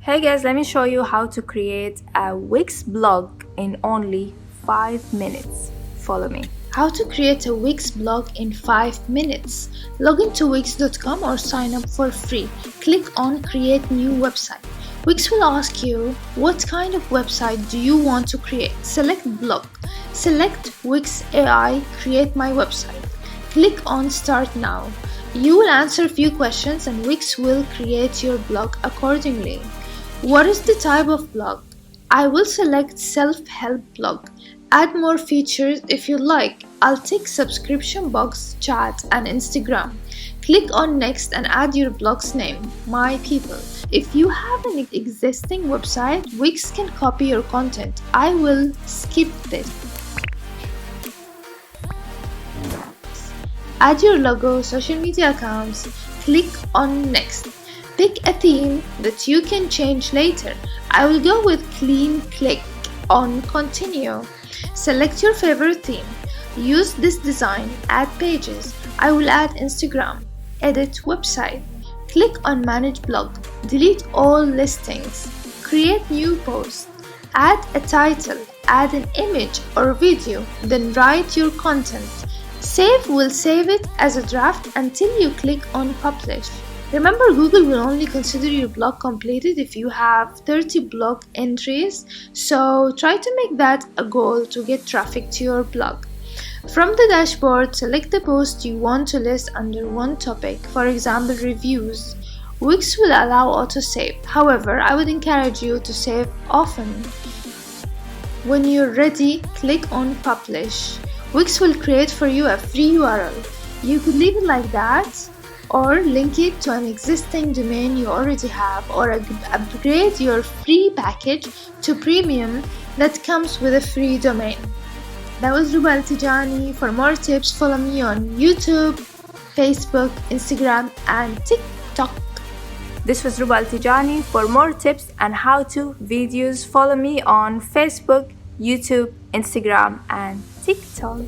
Hey guys, let me show you how to create a Wix blog in only 5 minutes. Follow me. How to create a Wix blog in 5 minutes. Log into wix.com or sign up for free. Click on Create New Website. Wix will ask you what kind of website do you want to create. Select Blog. Select Wix AI Create My Website. Click on Start Now. You will answer a few questions and Wix will create your blog accordingly. What is the type of blog? I will select self-help blog. Add more features if you like. I'll tick subscription box, chat and Instagram. Click on next and add your blog's name, My People. If you have an existing website, Wix can copy your content. I will skip this. Add your logo, social media accounts. Click on next. Pick a theme that you can change later. I will go with clean. Click on continue. Select your favorite theme. Use this design. Add pages. I will add Instagram. Edit website. Click on manage blog. Delete all listings. Create new post. Add a title. Add an image or video. Then write your content. Save will save it as a draft until you click on publish. Remember, Google will only consider your blog completed if you have 30 blog entries, so try to make that a goal to get traffic to your blog. From the dashboard, select the post you want to list under one topic, for example, reviews. Wix will allow autosave. However, I would encourage you to save often. When you're ready, click on publish. Wix will create for you a free URL. You could leave it like that, or link it to an existing domain you already have, or upgrade your free package to premium that comes with a free domain. That was Ruba Al-Tijani. For more tips, follow me on YouTube, Facebook, Instagram and TikTok. This was Ruba Al-Tijani. For more tips and how-to videos, follow me on Facebook, YouTube, Instagram and TikTok.